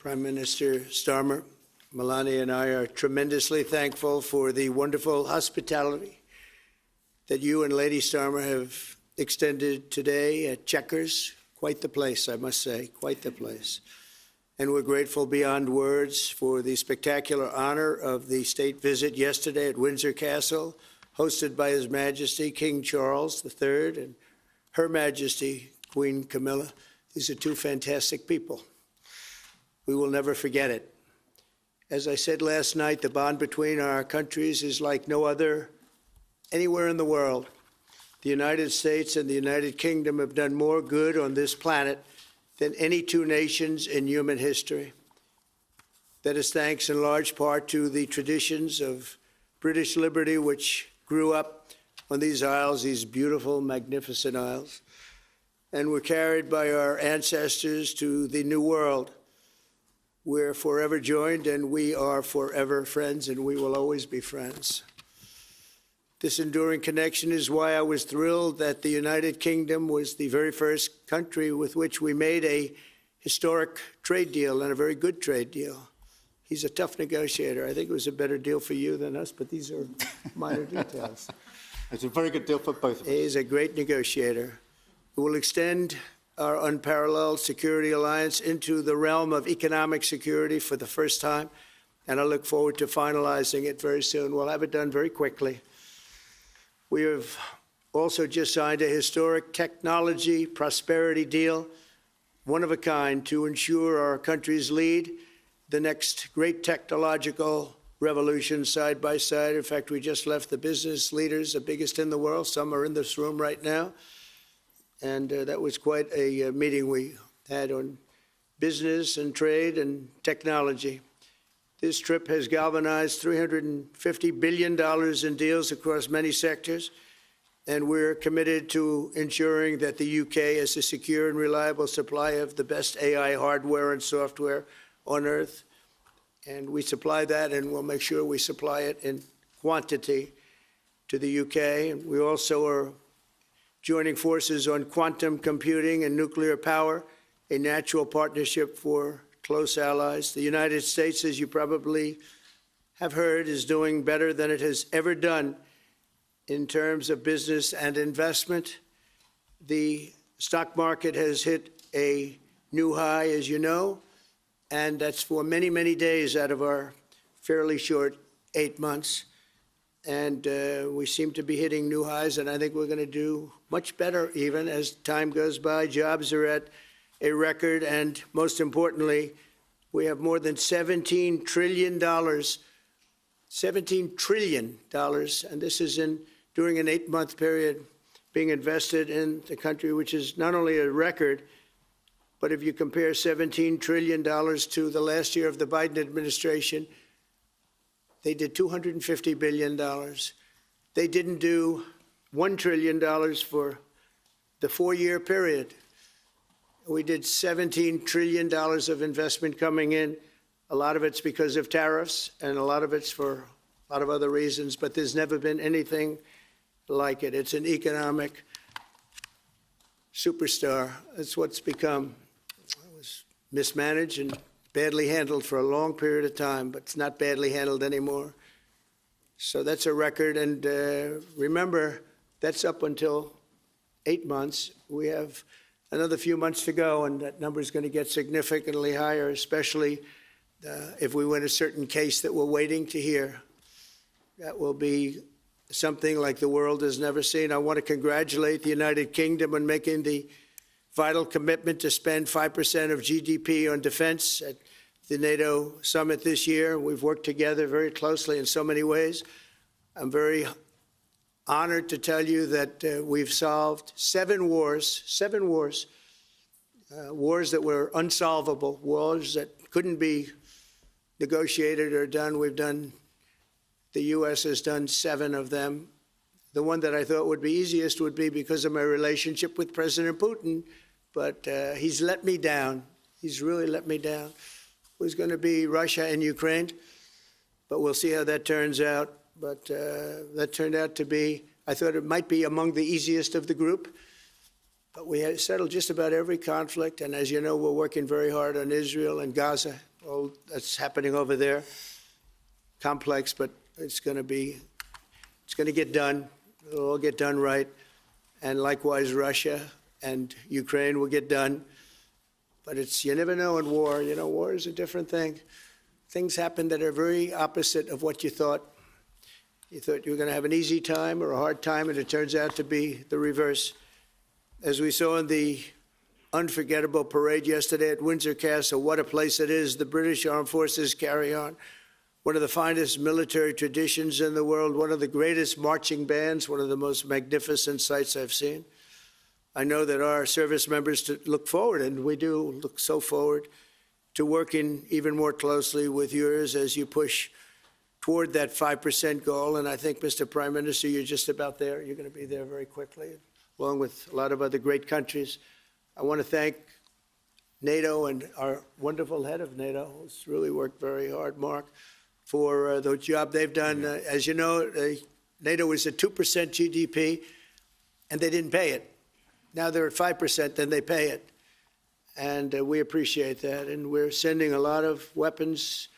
Prime Minister Starmer, Melania and I are tremendously thankful for the wonderful hospitality that you and Lady Starmer have extended today at Chequers. Quite the place, I must say, quite the place. And we're grateful beyond words for the spectacular honor of the state visit yesterday at Windsor Castle, hosted by His Majesty King Charles III and Her Majesty Queen Camilla. These are two fantastic people. We will never forget it. As I said last night, the bond between our countries is like no other anywhere in the world. The United States and the United Kingdom have done more good on this planet than any two nations in human history. That is thanks in large part to the traditions of British liberty, which grew up on these isles, these beautiful, magnificent isles, and were carried by our ancestors to the New World. We're forever joined, and we are forever friends, and we will always be friends. This enduring connection is why I was thrilled that the United Kingdom was the very first country with which we made a historic trade deal, and a very good trade deal. He's a tough negotiator. I think it was a better deal for you than us, but these are minor details. It's a very good deal for both of us. He's a great negotiator. We will extend our unparalleled security alliance into the realm of economic security for the first time, and I look forward to finalizing it very soon. We'll have it done very quickly. We have also just signed a historic technology prosperity deal, one of a kind, to ensure our countries lead the next great technological revolution side by side. In fact, we just left the business leaders, the biggest in the world. Some are in this room right now. And that was quite a meeting we had on business and trade and technology. This trip has galvanized $350 billion in deals across many sectors, and we're committed to ensuring that the UK has a secure and reliable supply of the best AI hardware and software on Earth. And we supply that, and we'll make sure we supply it in quantity to the UK. And we also are joining forces on quantum computing and nuclear power, a natural partnership for close allies. The United States, as you probably have heard, is doing better than it has ever done in terms of business and investment. The stock market has hit a new high, as you know, and that's for many, many days out of our fairly short 8 months. And we seem to be hitting new highs, and I think we're going to do much better even as time goes by. Jobs are at a record, and most importantly, we have more than $17 trillion, $17 trillion, and this is during an 8-month period being invested in the country, which is not only a record, but if you compare $17 trillion to the last year of the Biden administration, they did $250 billion. They didn't do $1 trillion for the 4-year period. We did $17 trillion of investment coming in. A lot of it's because of tariffs, and a lot of it's for a lot of other reasons, but there's never been anything like it. It's an economic superstar. That's what's become. It was mismanaged and badly handled for a long period of time, but it's not badly handled anymore. So that's a record. And remember, that's up until 8 months. We have another few months to go, and that number is going to get significantly higher, especially if we win a certain case that we're waiting to hear. That will be something like the world has never seen. I want to congratulate the United Kingdom on making the vital commitment to spend 5% of GDP on defense at the NATO summit this year. We've worked together very closely in so many ways. I'm very honored to tell you that we've solved 7 wars, wars that were unsolvable, wars that couldn't be negotiated or done. The U.S. has done 7 of them. The one that I thought would be easiest would be because of my relationship with President Putin, but he's let me down. He's really let me down. It was going to be Russia and Ukraine, but we'll see how that turns out. But that turned out to be, I thought it might be among the easiest of the group. But we had settled just about every conflict, and as you know, we're working very hard on Israel and Gaza, all that's happening over there. Complex, but it's going to get done. It'll all get done right. And likewise, Russia and Ukraine will get done. But you never know in war. You know, war is a different thing. Things happen that are very opposite of what you thought. You thought you were going to have an easy time or a hard time, and it turns out to be the reverse. As we saw in the unforgettable parade yesterday at Windsor Castle, what a place it is. The British Armed Forces carry on one of the finest military traditions in the world, one of the greatest marching bands, one of the most magnificent sights I've seen. I know that our service members look forward, and we do look so forward to working even more closely with yours as you push toward that 5% goal. And I think, Mr. Prime Minister, you're just about there. You're going to be there very quickly, along with a lot of other great countries. I want to thank NATO and our wonderful head of NATO, who's really worked very hard, Mark, for the job they've done. As you know, NATO was at 2% GDP, and they didn't pay it. Now they're at 5%, then they pay it. And we appreciate that. And we're sending a lot of weapons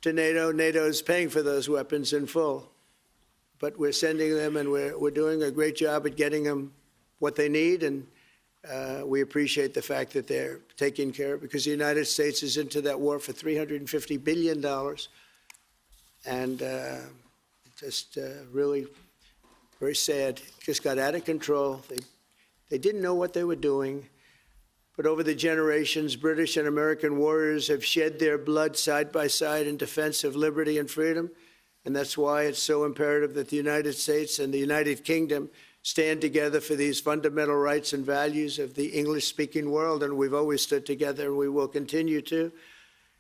to NATO. NATO is paying for those weapons in full. But we're sending them, and we're doing a great job at getting them what they need. And we appreciate the fact that they're taking care of it, because the United States is into that war for $350 billion. And just really very sad. Just got out of control. They didn't know what they were doing. But over the generations, British and American warriors have shed their blood side by side in defense of liberty and freedom. And that's why it's so imperative that the United States and the United Kingdom stand together for these fundamental rights and values of the English-speaking world. And we've always stood together, and we will continue to.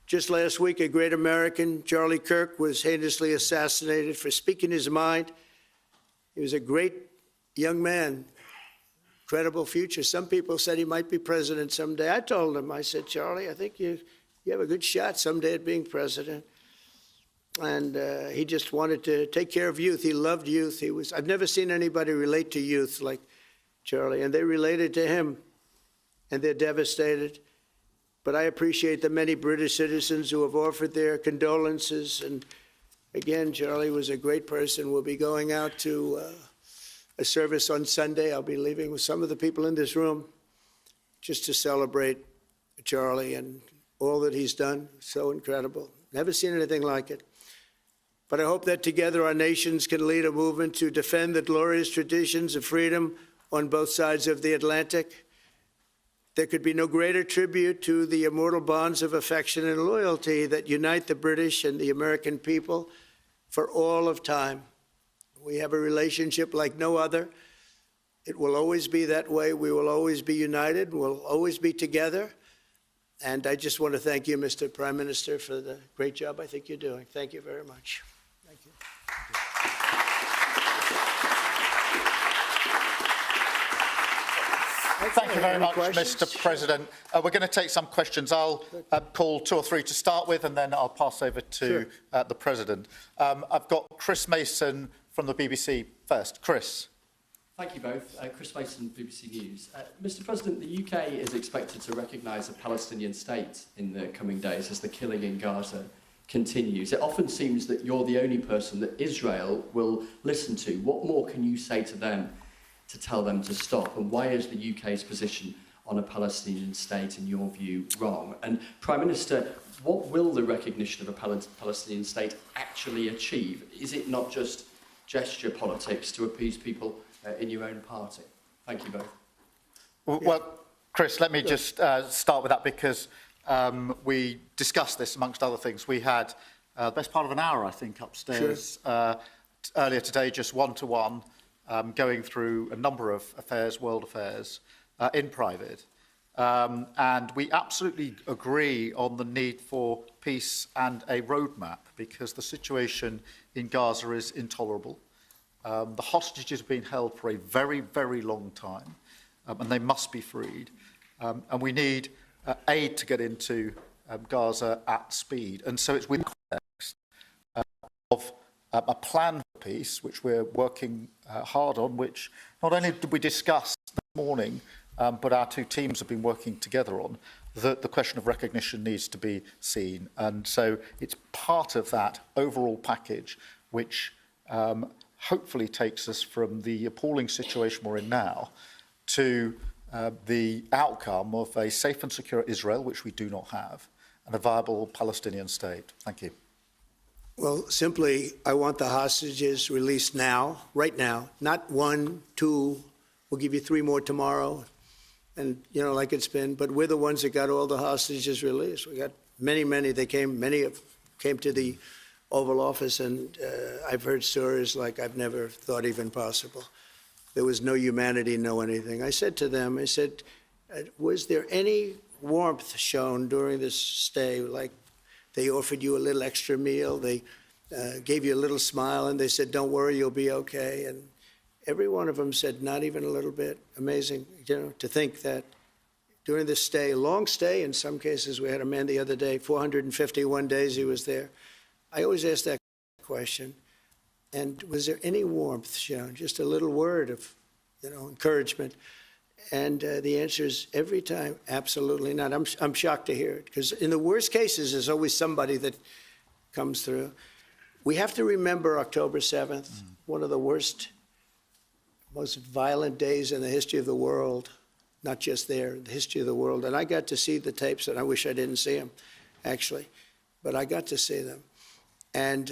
Just last week, a great American, Charlie Kirk, was heinously assassinated for speaking his mind. He was a great young man, incredible future. Some people said he might be president someday. I told him, I said, Charlie, I think you have a good shot someday at being president. And he just wanted to take care of youth. He loved youth. I've never seen anybody relate to youth like Charlie, and they related to him, and they're devastated. But I appreciate the many British citizens who have offered their condolences. And again, Charlie was a great person. We'll be going out to a service on Sunday. I'll be leaving with some of the people in this room just to celebrate Charlie and all that he's done. So incredible. Never seen anything like it. But I hope that together our nations can lead a movement to defend the glorious traditions of freedom on both sides of the Atlantic. There could be no greater tribute to the immortal bonds of affection and loyalty that unite the British and the American people for all of time. We have a relationship like no other. It will always be that way. We will always be united. We'll always be together. And I just want to thank you, Mr. Prime Minister, for the great job I think you're doing. Thank you very much. Thank you. Thank you very much, Mr. President. We're going to take some questions. I'll call 2 or 3 to start with, and then I'll pass over to the President. I've got Chris Mason from the BBC first. Chris. Thank you both. Chris Mason, BBC News. Mr. President, the UK is expected to recognise a Palestinian state in the coming days as the killing in Gaza continues. It often seems that you're the only person that Israel will listen to. What more can you say to them to tell them to stop? And why is the UK's position on a Palestinian state, in your view, wrong? And Prime Minister, what will the recognition of a Palestinian state actually achieve? Is it not just gesture politics to appease people in your own party? Thank you both. Well, Chris, let me just start with that, because we discussed this amongst other things. We had the best part of an hour, I think, upstairs earlier today, just one-to-one, going through a number of affairs, world affairs, in private. And we absolutely agree on the need for peace and a roadmap, because the situation in Gaza is intolerable. The hostages have been held for a very, very long time, and they must be freed. And we need aid to get into Gaza at speed. And so it's within the context of a plan for peace, which we're working hard on, which not only did we discuss this morning, but our 2 teams have been working together on. that the question of recognition needs to be seen. And so it's part of that overall package which hopefully takes us from the appalling situation we're in now to the outcome of a safe and secure Israel, which we do not have, and a viable Palestinian state. Thank you. Well, simply, I want the hostages released now, right now, not 1, 2, we'll give you 3 more tomorrow, and, you know, like it's been, but we're the ones that got all the hostages released. We got many, many came to the Oval Office, and I've heard stories like I've never thought even possible. There was no humanity, no anything. I said to them, I said, was there any warmth shown during this stay? Like they offered you a little extra meal, they gave you a little smile, and they said, don't worry, you'll be okay. And every one of them said, not even a little bit. Amazing, you know, to think that during this stay, long stay, in some cases, we had a man the other day, 451 days he was there. I always ask that question. And was there any warmth shown? Just a little word of, you know, encouragement. And the answer is every time, absolutely not. I'm shocked to hear it, because in the worst cases, there's always somebody that comes through. We have to remember October 7th, one of the worst, most violent days in the history of the world, not just there, the history of the world. And I got to see the tapes, and I wish I didn't see them, actually, but I got to see them. And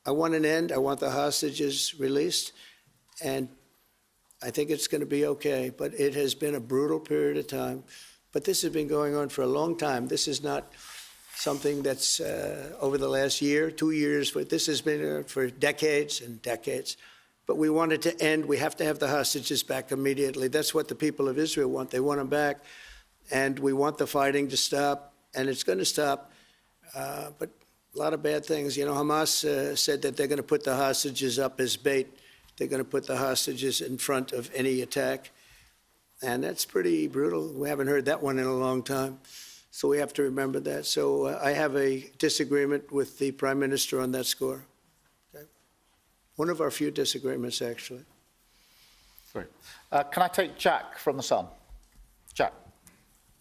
I want an end. I want the hostages released, and I think it's going to be okay. But it has been a brutal period of time. But this has been going on for a long time. This is not something that's over the last year, 2 years, but this has been for decades and decades. But we want it to end. We have to have the hostages back immediately. That's what the people of Israel want. They want them back, and we want the fighting to stop, and it's going to stop. But a lot of bad things. You know, Hamas said that they're going to put the hostages up as bait. They're going to put the hostages in front of any attack. And that's pretty brutal. We haven't heard that one in a long time. So we have to remember that. So I have a disagreement with the Prime Minister on that score. Okay? One of our few disagreements, actually. Great. Can I take Jack from The Sun? Jack.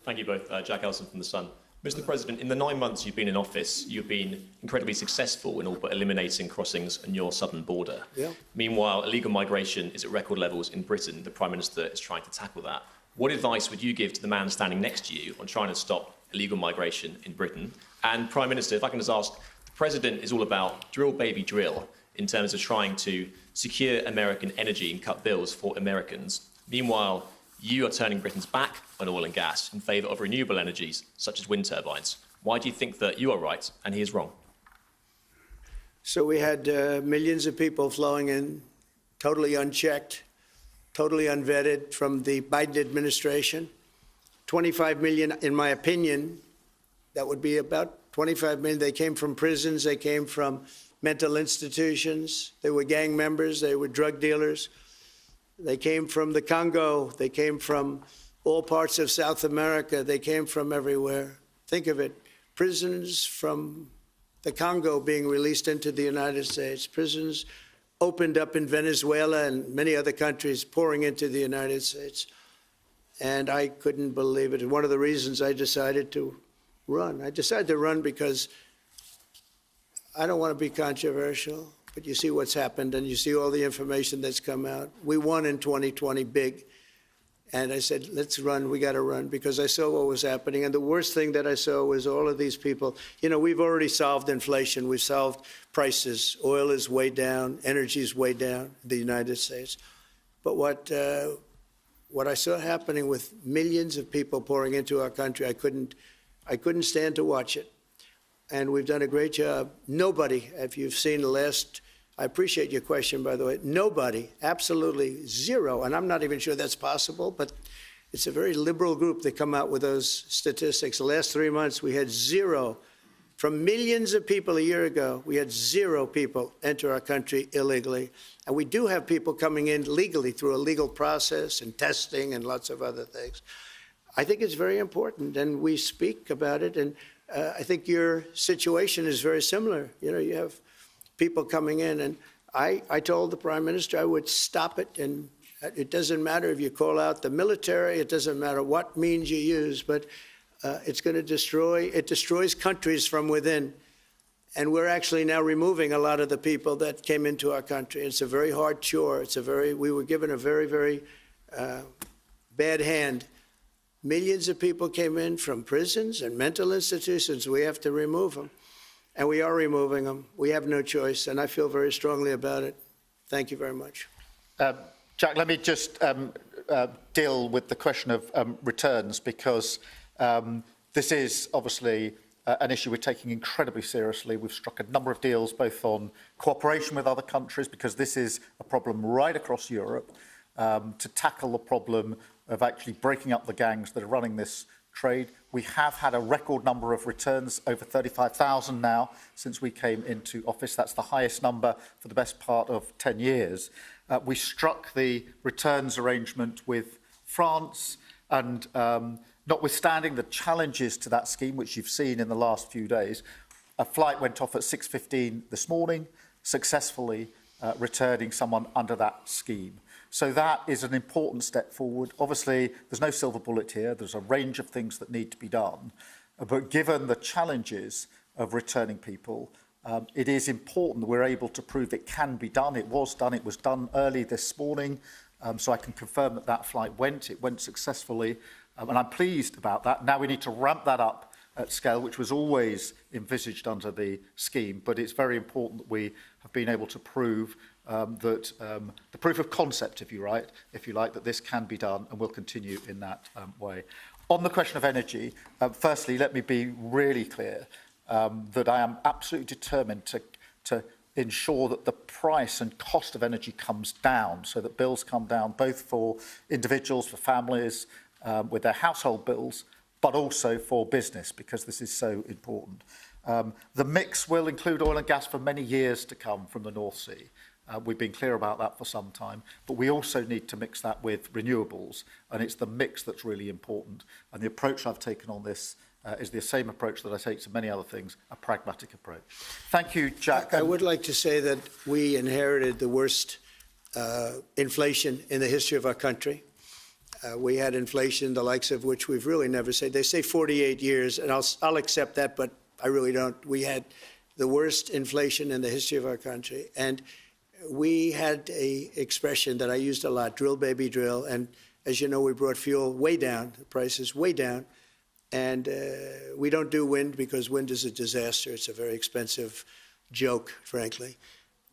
Thank you both. Jack Ellison from The Sun. Mr. President, in the 9 months you've been in office, you've been incredibly successful in all but eliminating crossings on your southern border. Yeah. Meanwhile, illegal migration is at record levels in Britain. The Prime Minister is trying to tackle that. What advice would you give to the man standing next to you on trying to stop illegal migration in Britain? And Prime Minister, if I can just ask, the President is all about drill, baby, drill in terms of trying to secure American energy and cut bills for Americans. Meanwhile, you are turning Britain's back on oil and gas in favour of renewable energies, such as wind turbines. Why do you think that you are right and he is wrong? So we had millions of people flowing in, totally unchecked, totally unvetted from the Biden administration. 25 million, in my opinion, that would be about 25 million. They came from prisons, they came from mental institutions, they were gang members, they were drug dealers. They came from the Congo. They came from all parts of South America. They came from everywhere. Think of it, prisons from the Congo being released into the United States, prisons opened up in Venezuela and many other countries pouring into the United States. And I couldn't believe it. And one of the reasons I decided to run. I decided to run because I don't want to be controversial. But you see what's happened, and you see all the information that's come out. We won in 2020 big. And I said, let's run. We got to run, because I saw what was happening. And the worst thing that I saw was all of these people. You know, we've already solved inflation. We've solved prices. Oil is way down. Energy is way down in the United States. But what I saw happening with millions of people pouring into our country, I couldn't stand to watch it. And we've done a great job. Nobody, if you've seen the last, I appreciate your question, by the way, nobody, absolutely zero, and I'm not even sure that's possible, but it's a very liberal group that come out with those statistics. The last 3 months, we had zero. From millions of people a year ago, we had zero people enter our country illegally. And we do have people coming in legally through a legal process and testing and lots of other things. I think it's very important, and we speak about it, and I think your situation is very similar. You know, you have people coming in, and I told the Prime Minister I would stop it, and it doesn't matter if you call out the military, it doesn't matter what means you use, but It's going to destroys countries from within. And we're actually now removing a lot of the people that came into our country. It's a very hard chore. We were given a very, very bad hand. Millions of people came in from prisons and mental institutions. We have to remove them. And we are removing them. We have no choice. And I feel very strongly about it. Thank you very much. Jack, let me just deal with the question of returns, because this is obviously an issue we're taking incredibly seriously. We've struck a number of deals, both on cooperation with other countries, because this is a problem right across Europe, to tackle the problem of actually breaking up the gangs that are running this trade. We have had a record number of returns, over 35,000 now, since we came into office. That's the highest number for the best part of 10 years. We struck the returns arrangement with France, and notwithstanding the challenges to that scheme, which you've seen in the last few days, a flight went off at 6:15 this morning, successfully returning someone under that scheme. So that is an important step forward. Obviously, there's no silver bullet here. There's a range of things that need to be done. But given the challenges of returning people, it is important that we're able to prove it can be done. It was done. It was done early this morning. So I can confirm that that flight went. It went successfully. And I'm pleased about that. Now we need to ramp that up at scale, which was always envisaged under the scheme. But it's very important that we have been able to prove that the proof of concept, if you like, that this can be done, and will continue in that way. On the question of energy, firstly, let me be really clear that I am absolutely determined to ensure that the price and cost of energy comes down, so that bills come down both for individuals, for families, with their household bills, but also for business, because this is so important. The mix will include oil and gas for many years to come from the North Sea. We've been clear about that for some time, but we also need to mix that with renewables, and it's the mix that's really important. And the approach I've taken on this is the same approach that I take to many other things, a pragmatic approach. Thank you, Jack. I would like to say that we inherited the worst inflation in the history of our country. We had inflation, the likes of which we've really never seen. They say 48 years, and I'll accept that, but I really don't. We had the worst inflation in the history of our country. And we had a expression that I used a lot, drill, baby, drill. And as you know, we brought fuel way down, the prices way down. And we don't do wind because wind is a disaster. It's a very expensive joke, frankly.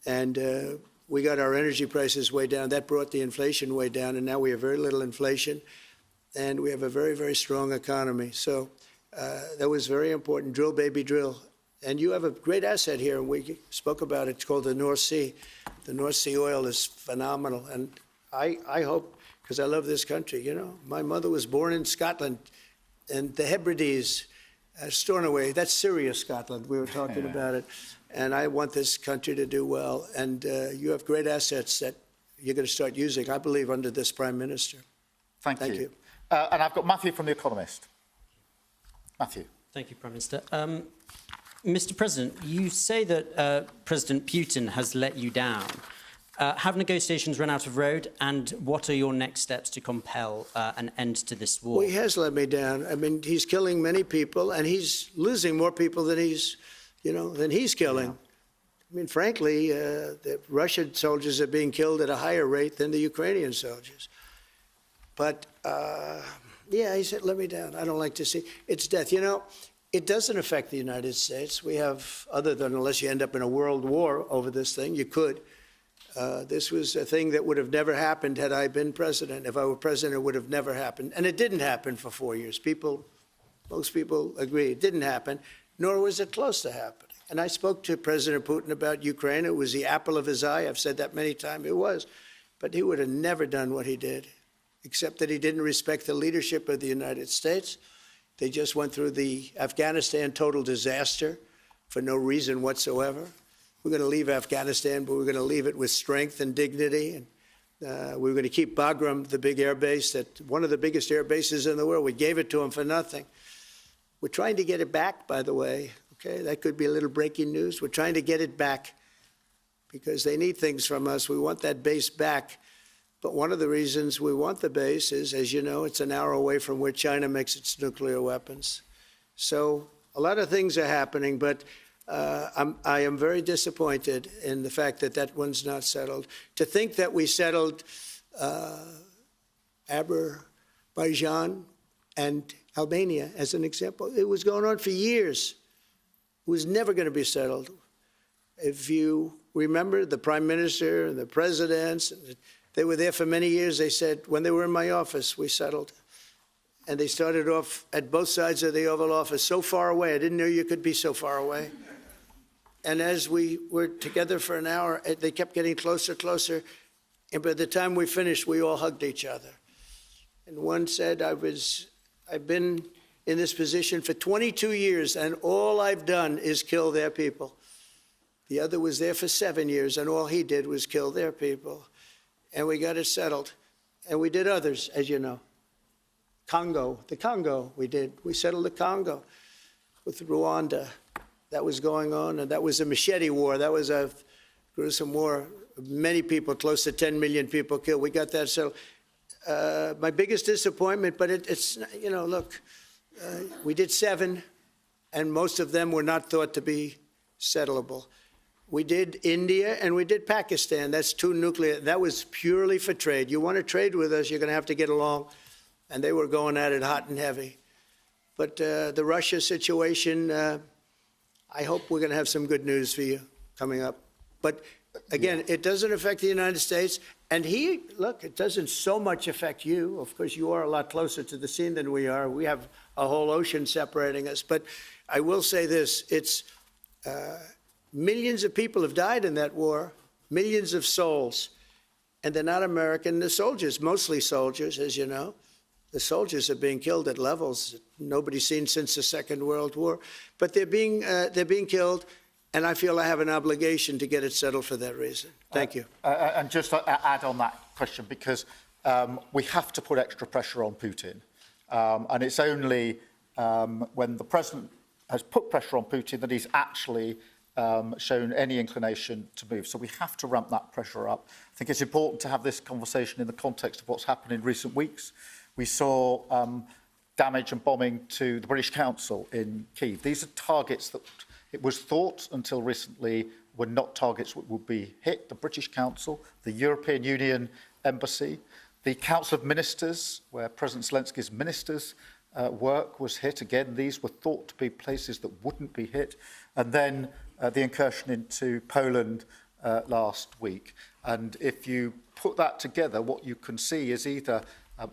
And we got our energy prices way down. That brought the inflation way down. And now we have very little inflation. And we have a very, very strong economy. So that was very important. Drill, baby, drill. And you have a great asset here, and we spoke about it. It's called the North Sea. The North Sea oil is phenomenal. And I hope, because I love this country, you know, my mother was born in Scotland, and the Hebrides, Stornoway, that's Syria, Scotland. We were talking about it. And I want this country to do well. And you have great assets that you're going to start using, I believe, under this Prime Minister. Thank you. And I've got Matthew from The Economist. Matthew. Thank you, Prime Minister. Mr. President, you say that President Putin has let you down. Have negotiations run out of road, and what are your next steps to compel an end to this war? Well, he has let me down. I mean, he's killing many people, and he's losing more people than he's killing. Yeah. I mean, frankly, the Russian soldiers are being killed at a higher rate than the Ukrainian soldiers. But, yeah, he said, let me down. I don't like to see. It's death. You know, it doesn't affect the United States. We have, other than unless you end up in a world war over this thing, you could. This was a thing that would have never happened had I been president. If I were president, it would have never happened. And it didn't happen for 4 years. Most people agree it didn't happen, nor was it close to happening. And I spoke to President Putin about Ukraine. It was the apple of his eye. I've said that many times. It was. But he would have never done what he did, except that he didn't respect the leadership of the United States. They just went through the Afghanistan total disaster for no reason whatsoever. We're going to leave Afghanistan, but we're going to leave it with strength and dignity. And we're going to keep Bagram, the big air base, one of the biggest air bases in the world. We gave it to them for nothing. We're trying to get it back, by the way. Okay, that could be a little breaking news. We're trying to get it back because they need things from us. We want that base back. But one of the reasons we want the base is, as you know, it's an hour away from where China makes its nuclear weapons. So a lot of ththings are happening, but I am very disappointed in the fact that that one's not settled. To think that we settled Azerbaijan and Albania as an example, it was going on for years. It was never going to be settled. If you remember, the Prime Minister and the presidents, they were there for many years. They said, when they were in my office, we settled. And they started off at both sides of the Oval Office, so far away. I didn't know you could be so far away. And as we were together for an hour, they kept getting closer, closer. And by the time we finished, we all hugged each other. And one said, I've been in this position for 22 years, and all I've done is kill their people. The other was there for 7 years, and all he did was kill their people. And we got it settled. And we did others, as you know. The Congo, we settled the Congo with Rwanda. That was going on, and that was a machete war. That was a gruesome war. Many people, close to 10 million people killed. We got that settled. My biggest disappointment, but it's, you know, look, we did 7, and most of them were not thought to be settleable. We did India and we did Pakistan. That's 2 nuclear. That was purely for trade. You want to trade with us, you're going to have to get along. And they were going at it hot and heavy. But the Russia situation, I hope we're going to have some good news for you coming up. But again, it doesn't affect the United States. And look, it doesn't so much affect you. Of course, you are a lot closer to the scene than we are. We have a whole ocean separating us. But I will say this, it's millions of people have died in that war, millions of souls. And they're not American. The soldiers, mostly soldiers, as you know. The soldiers are being killed at levels nobody's seen since the Second World War. But they're being killed, and I feel I have an obligation to get it settled for that reason. Thank you. And just to add on that question, because we have to put extra pressure on Putin. And it's only when the president has put pressure on Putin that he's actually shown any inclination to move. So we have to ramp that pressure up. I think it's important to have this conversation in the context of what's happened in recent weeks. We saw damage and bombing to the British Council in Kyiv. These are targets that it was thought until recently were not targets that would be hit. The British Council, the European Union Embassy, the Council of Ministers, where President Zelensky's ministers' work was hit. Again, these were thought to be places that wouldn't be hit. And then the incursion into Poland last week. And if you put that together, what you can see is either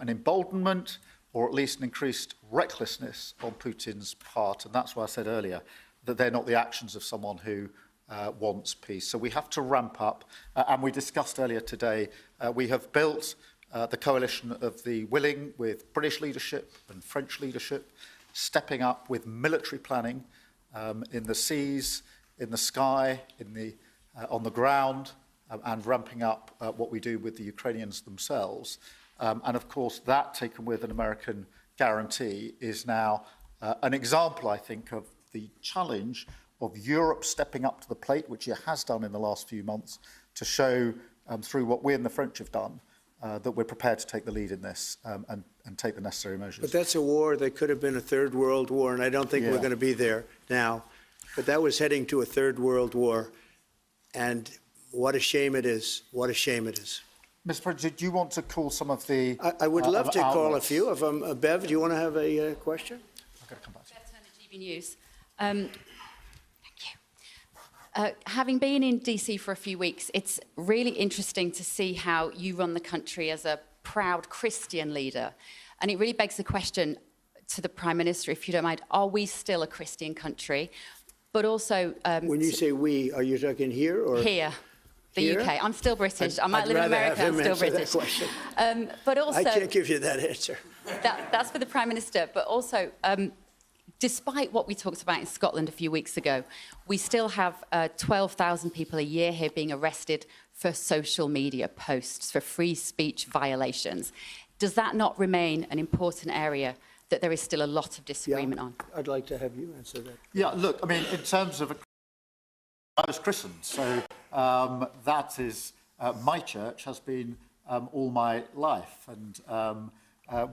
an emboldenment or at least an increased recklessness on Putin's part. And that's why I said earlier that they're not the actions of someone who wants peace. So we have to ramp up. And we discussed earlier today, we have built the coalition of the willing with British leadership and French leadership, stepping up with military planning in the seas, in the sky, on the ground, and ramping up what we do with the Ukrainians themselves. And of course, that taken with an American guarantee is now an example, I think, of the challenge of Europe stepping up to the plate, which it has done in the last few months, to show through what we and the French have done, that we're prepared to take the lead in this and take the necessary measures. But that's a war that could have been a third world war, and I don't think we're going to be there now. But that was heading to a third world war, and what a shame it is. What a shame it is. Mr. President, do you want to call some of the... I would love to call a few of them. Bev, do you want to have a question? I've got to come back to you. Bev Turner, GB News. Thank you. Having been in DC for a few weeks, it's really interesting to see how you run the country as a proud Christian leader. And it really begs the question to the Prime Minister, if you don't mind, are we still a Christian country? But also... when you say we, are you talking here or... Here. The Here? UK. I'm still British. I might live in America. I'm still British. But also, I can't give you that answer. That's for the Prime Minister. But also, despite what we talked about in Scotland a few weeks ago, we still have 12,000 people a year here being arrested for social media posts, for free speech violations. Does that not remain an important area that there is still a lot of disagreement on? I'd like to have you answer that. Yeah, look, I mean, in terms of... I was christened, so that is... my church has been all my life. And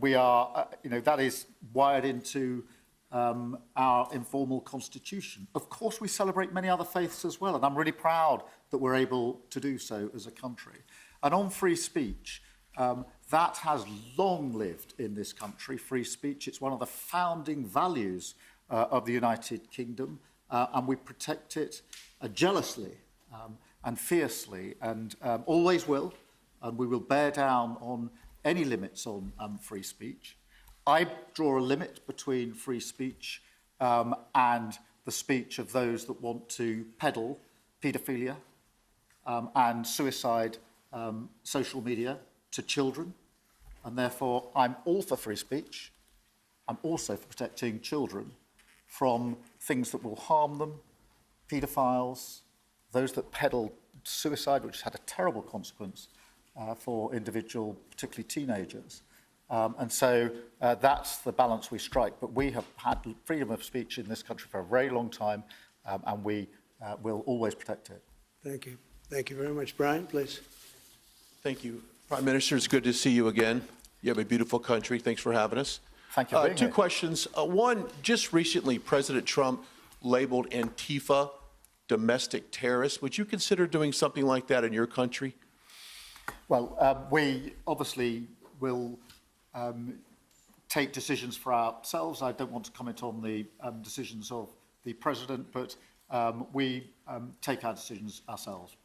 we are, that is wired into our informal constitution. Of course, we celebrate many other faiths as well, and I'm really proud that we're able to do so as a country. And on free speech, that has long lived in this country, free speech. It's one of the founding values of the United Kingdom, and we protect it jealously and fiercely, and always will, and we will bear down on any limits on free speech. I draw a limit between free speech and the speech of those that want to peddle paedophilia and suicide social media to children, and therefore I'm all for free speech. I'm also for protecting children from things that will harm them, paedophiles, those that peddle suicide, which has had a terrible consequence for individual, particularly teenagers. And so that's the balance we strike. But we have had freedom of speech in this country for a very long time, and we will always protect it. Thank you. Thank you very much. Brian, please. Thank you. Prime Minister, it's good to see you again. You have a beautiful country. Thanks for having us. Thank you for being Two here. questions. One, just recently, President Trump labeled Antifa domestic terrorists. Would you consider doing something like that in your country? Well, we obviously will take decisions for ourselves. I don't want to comment on the decisions of the President, but we take our decisions ourselves.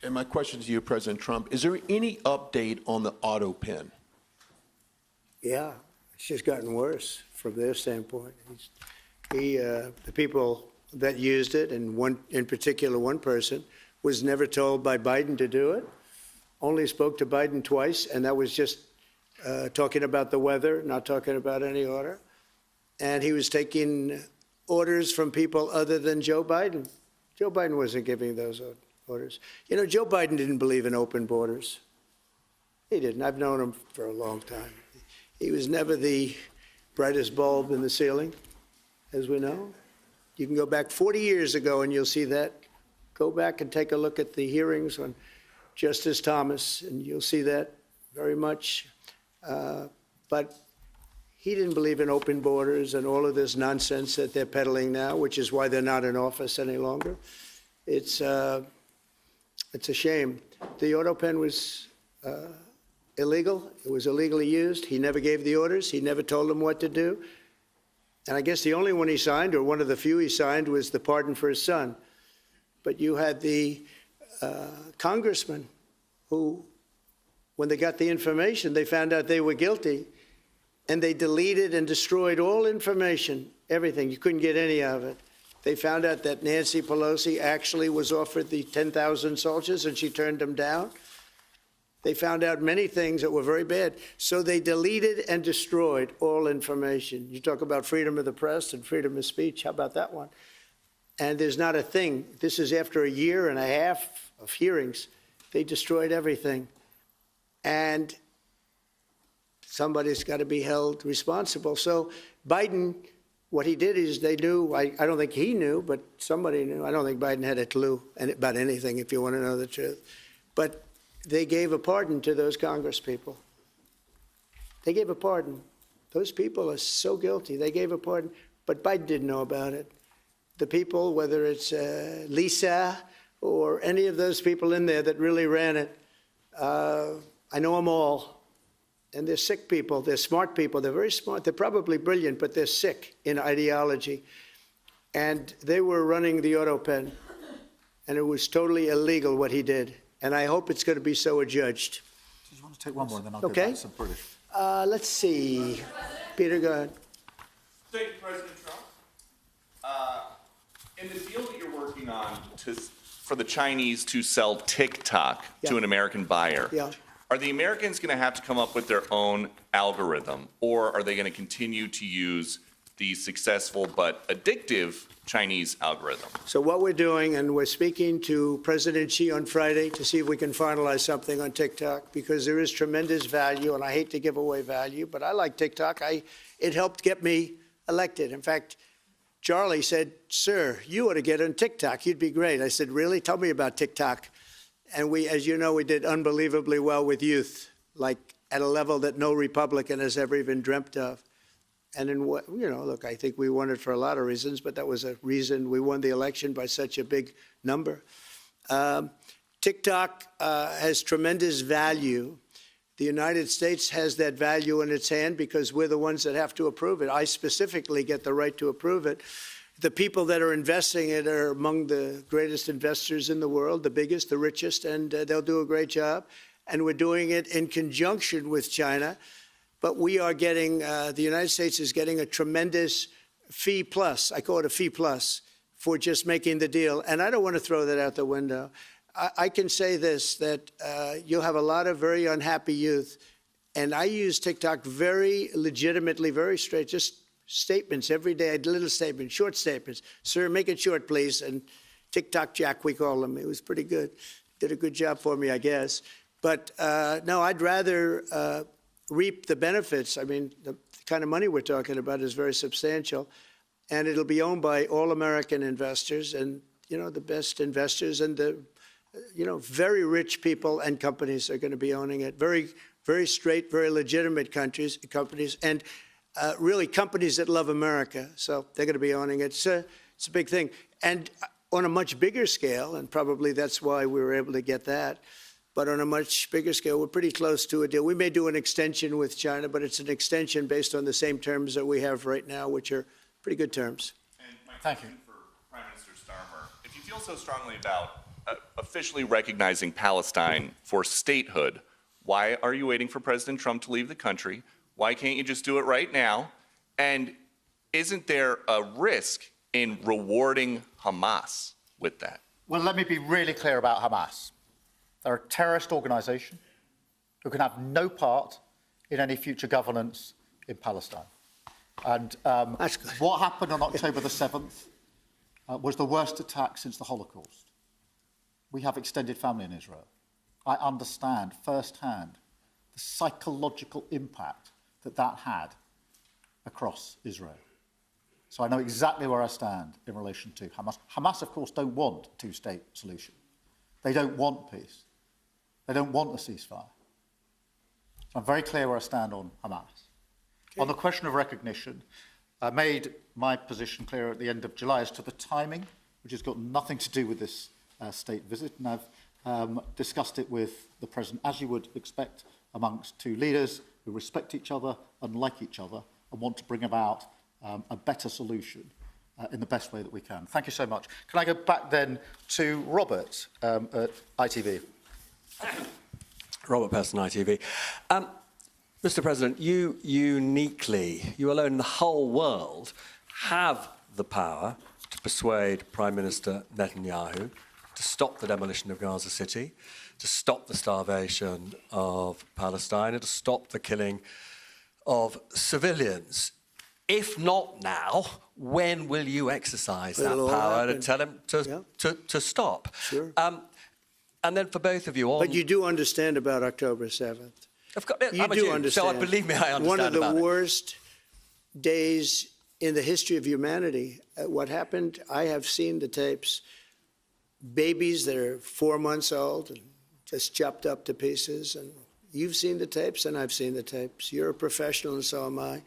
And my question to you, President Trump, is there any update on the auto pen? Yeah, it's just gotten worse from their standpoint. The people that used it, and one in particular, one person, was never told by Biden to do it. Only spoke to Biden twice, and that was just talking about the weather, not talking about any order. And he was taking orders from people other than Joe Biden. Joe Biden wasn't giving those orders. You know, Joe Biden didn't believe in open borders. He didn't. I've known him for a long time. He was never the brightest bulb in the ceiling, as we know. You can go back 40 years ago and you'll see that. Go back and take a look at the hearings on Justice Thomas, and you'll see that very much. But he didn't believe in open borders and all of this nonsense that they're peddling now, which is why they're not in office any longer. It's a shame. The auto pen was illegal. It was illegally used. He never gave the orders. He never told them what to do. And I guess the only one he signed, or one of the few he signed, was the pardon for his son. But you had the congressman who, when they got the information, they found out they were guilty, and they deleted and destroyed all information, everything. You couldn't get any of it. They found out that Nancy Pelosi actually was offered the 10,000 soldiers, and she turned them down. They found out many things that were very bad. So they deleted and destroyed all information. You talk about freedom of the press and freedom of speech. How about that one? And there's not a thing. This is after a year and a half of hearings. They destroyed everything. And somebody's got to be held responsible. So Biden, what he did is they knew, I don't think he knew, but somebody knew. I don't think Biden had a clue about anything, if you want to know the truth. But they gave a pardon to those Congress people. They gave a pardon. Those people are so guilty. They gave a pardon, but Biden didn't know about it. The people, whether it's Lisa or any of those people in there that really ran it, I know them all. And they're sick people. They're smart people. They're very smart. They're probably brilliant, but they're sick in ideology. And they were running the auto pen, and it was totally illegal what he did. And I hope it's going to be so adjudged. Do you want to take one more, and then I'll go Okay. back to some British? Let's see. Peter, go ahead. Thank you, President Trump. In the deal that you're working on for the Chinese to sell TikTok to Yeah. an American buyer, Yeah. are the Americans going to have to come up with their own algorithm, or are they going to continue to use the successful but addictive Chinese algorithm? So what we're doing, and we're speaking to President Xi on Friday to see if we can finalize something on TikTok, because there is tremendous value, and I hate to give away value, but I like TikTok. It helped get me elected. In fact, Charlie said, "Sir, you ought to get on TikTok. You'd be great." I said, "Really? Tell me about TikTok." And we, as you know, we did unbelievably well with youth, like at a level that no Republican has ever even dreamt of. And in what, look, I think we won it for a lot of reasons, but that was a reason we won the election by such a big number. TikTok has tremendous value. The United States has that value in its hand because we're the ones that have to approve it. I specifically get the right to approve it. The people that are investing it are among the greatest investors in the world, the biggest, the richest, and they'll do a great job. And we're doing it in conjunction with China. But we are getting, the United States is getting a tremendous fee plus, I call it a fee plus, for just making the deal. And I don't want to throw that out the window. I can say this, that you'll have a lot of very unhappy youth. And I use TikTok very legitimately, very straight, just statements every day, little statements, short statements. Sir, make it short, please. And TikTok Jack, we call him. It was pretty good. Did a good job for me, I guess. But no, I'd rather reap the benefits. I mean, the kind of money we're talking about is very substantial, and it'll be owned by all American investors and, the best investors and the, very rich people and companies are going to be owning it. Very, very straight, very legitimate companies, and really companies that love America. So they're going to be owning it. It's a big thing. And on a much bigger scale, and probably that's why we were able to get that, but on a much bigger scale, we're pretty close to a deal. We may do an extension with China, but it's an extension based on the same terms that we have right now, which are pretty good terms. And my question for Prime Minister Starmer, if you feel so strongly about officially recognizing Palestine for statehood, why are you waiting for President Trump to leave the country? Why can't you just do it right now? And isn't there a risk in rewarding Hamas with that? Well, let me be really clear about Hamas. They're a terrorist organisation who can have no part in any future governance in Palestine. And what happened on October the 7th was the worst attack since the Holocaust. We have extended family in Israel. I understand firsthand the psychological impact that had across Israel. So I know exactly where I stand in relation to Hamas. Hamas, of course, don't want a two-state solution. They don't want peace. They don't want a ceasefire. So I'm very clear where I stand on Hamas. Okay. On the question of recognition, I made my position clear at the end of July as to the timing, which has got nothing to do with this state visit. And I've discussed it with the President, as you would expect, amongst two leaders who respect each other and like each other and want to bring about a better solution in the best way that we can. Thank you so much. Can I go back then to Robert at ITV? Robert Person, ITV. Mr. President, you uniquely, you alone in the whole world, have the power to persuade Prime Minister Netanyahu to stop the demolition of Gaza City, to stop the starvation of Palestine, and to stop the killing of civilians. If not now, when will you exercise that power and tell him to stop? Sure. And then for both of you... But you do understand about October 7th. You do understand. So believe me, I understand. One of the worst days in the history of humanity. What happened, I have seen the tapes. Babies that are 4 months old and just chopped up to pieces. And you've seen the tapes and I've seen the tapes. You're a professional and so am I.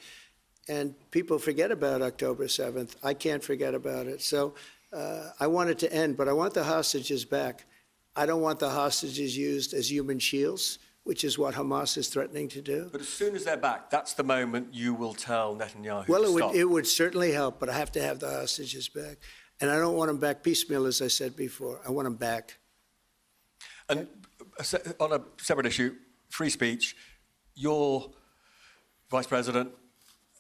And people forget about October 7th. I can't forget about it. So I want it to end, but I want the hostages back. I don't want the hostages used as human shields, which is what Hamas is threatening to do. But as soon as they're back, that's the moment you will tell Netanyahu to stop. Well, it would certainly help, but I have to have the hostages back. And I don't want them back piecemeal, as I said before. I want them back. And on a separate issue, free speech, your Vice President,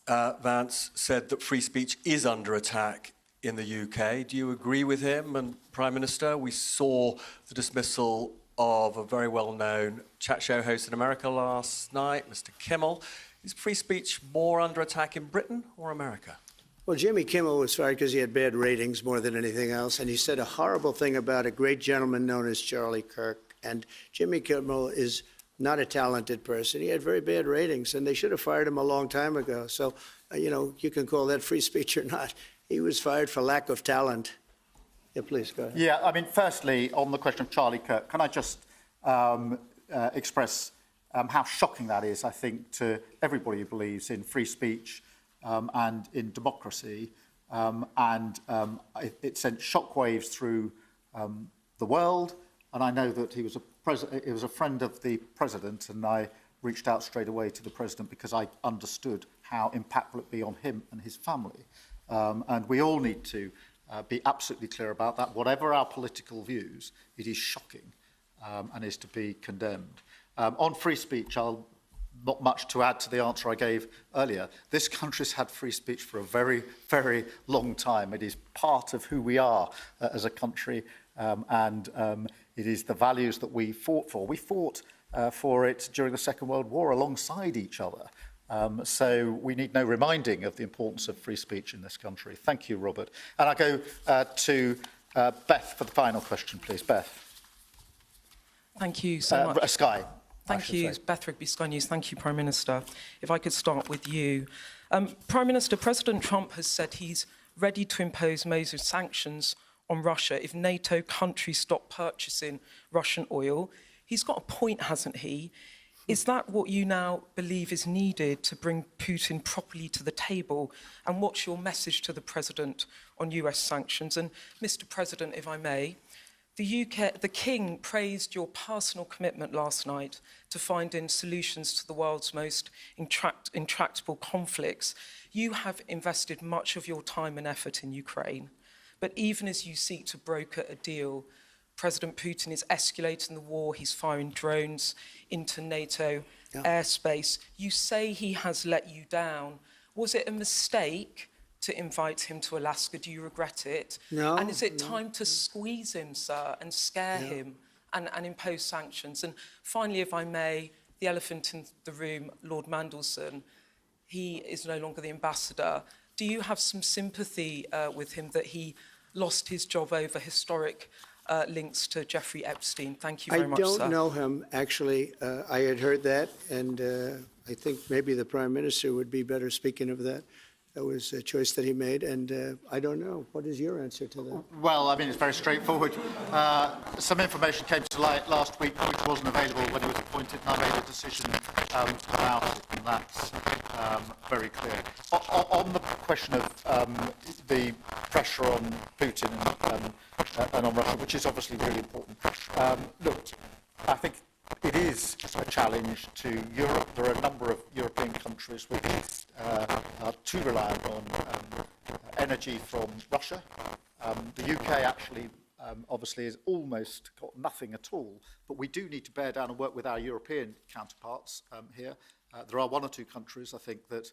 Vance, said that free speech is under attack in the UK. Do you agree with him? And Prime Minister, we saw the dismissal of a very well-known chat show host in America last night, Mr. Kimmel. Is free speech more under attack in Britain or America? Well, Jimmy Kimmel was fired because he had bad ratings more than anything else, and he said a horrible thing about a great gentleman known as Charlie Kirk. And Jimmy Kimmel is not a talented person. He had very bad ratings, and they should have fired him a long time ago. So, you can call that free speech or not. He was fired for lack of talent. Yeah, please, go ahead. Yeah, I mean, firstly, on the question of Charlie Kirk, can I just express how shocking that is, I think, to everybody who believes in free speech and in democracy. It sent shockwaves through the world. And I know that he was a friend of the president, and I reached out straight away to the president because I understood how impactful it'd be on him and his family. And we all need to be absolutely clear about that. Whatever our political views, it is shocking and is to be condemned. On free speech, not much to add to the answer I gave earlier. This country's had free speech for a very, very long time. It is part of who we are as a country, and it is the values that we fought for. We fought for it during the Second World War alongside each other. So we need no reminding of the importance of free speech in this country. Thank you, Robert. And I go to Beth for the final question, please. Beth. Thank you so much. Sky. Thank you, Beth Rigby, Sky News. Thank you, Prime Minister. If I could start with you. Prime Minister, President Trump has said he's ready to impose major sanctions on Russia if NATO countries stop purchasing Russian oil. He's got a point, hasn't he? Is that what you now believe is needed to bring Putin properly to the table? And what's your message to the President on US sanctions? And Mr. President, if I may, the King praised your personal commitment last night to finding solutions to the world's most intractable conflicts. You have invested much of your time and effort in Ukraine. But even as you seek to broker a deal, President Putin is escalating the war. He's firing drones into NATO airspace. You say he has let you down. Was it a mistake to invite him to Alaska? Do you regret it? No. And is it time to squeeze him, sir, and scare him and impose sanctions? And finally, if I may, the elephant in the room, Lord Mandelson, he is no longer the ambassador. Do you have some sympathy with him that he lost his job over historic links to Jeffrey Epstein? Thank you very much, sir. I don't know him, actually. I had heard that, and I think maybe the Prime Minister would be better speaking of that. That was a choice that he made, and I don't know. What is your answer to that? Well, I mean, it's very straightforward. Some information came to light last week which wasn't available when he was appointed, and I made a decision to come out, and that's very clear. On the question of the pressure on Putin and on Russia, which is obviously really important, look, I think it is a challenge to Europe. There are a number of European countries which are too reliant on energy from Russia. The UK actually obviously has almost got nothing at all, but we do need to bear down and work with our European counterparts here. There are one or two countries, I think, that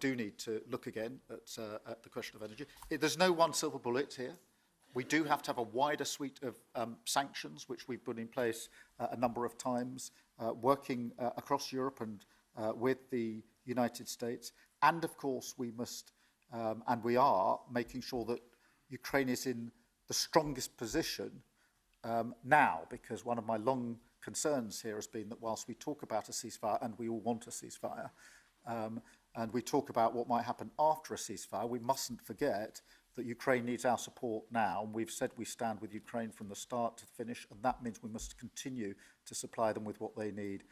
do need to look again at the question of energy. There's no one silver bullet here. We do have to have a wider suite of sanctions, which we've put in place a number of times, working across Europe and with the United States. And of course, we must, and we are, making sure that Ukraine is in the strongest position now, because one of my long concerns here has been that whilst we talk about a ceasefire, and we all want a ceasefire, and we talk about what might happen after a ceasefire, we mustn't forget that Ukraine needs our support now. And we've said we stand with Ukraine from the start to finish, and that means we must continue to supply them with what they need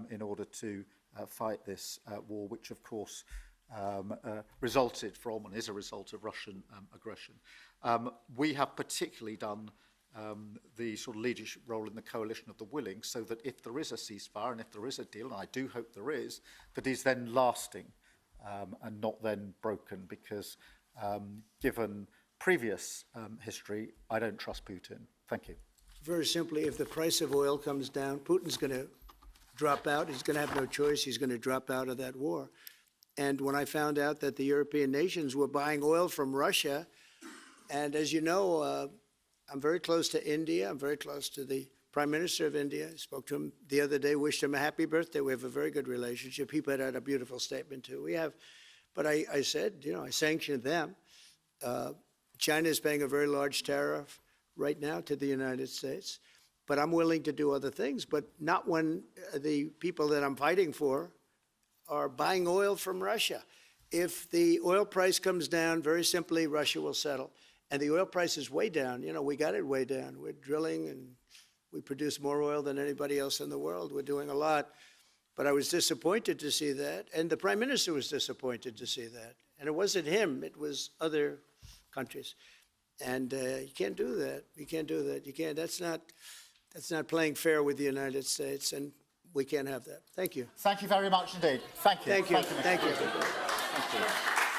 in order to fight this war, which of course resulted from and is a result of Russian aggression. We have particularly done the sort of leadership role in the coalition of the willing, so that if there is a ceasefire and if there is a deal, and I do hope there is, that is then lasting and not then broken, because given previous history, I don't trust Putin. Thank you. Very simply, if the price of oil comes down, Putin's going to drop out. He's going to have no choice. He's going to drop out of that war. And when I found out that the European nations were buying oil from Russia, and as you know, I'm very close to India. I'm very close to the Prime Minister of India. I spoke to him the other day, wished him a happy birthday. We have a very good relationship. He put out a beautiful statement, too. We have, but I said, you know, I sanctioned them. China is paying a very large tariff right now to the United States, but I'm willing to do other things, but not when the people that I'm fighting for are buying oil from Russia. If the oil price comes down, very simply, Russia will settle. And the oil price is way down. You know, we got it way down. We're drilling and we produce more oil than anybody else in the world. We're doing a lot. But I was disappointed to see that. And the Prime Minister was disappointed to see that. And it wasn't him, it was other countries. And you can't do that. You can't do that. You can't. That's not playing fair with the United States. And we can't have that. Thank you. Thank you very much indeed. Thank you. Thank you. Mr. Thank you. President. Thank you.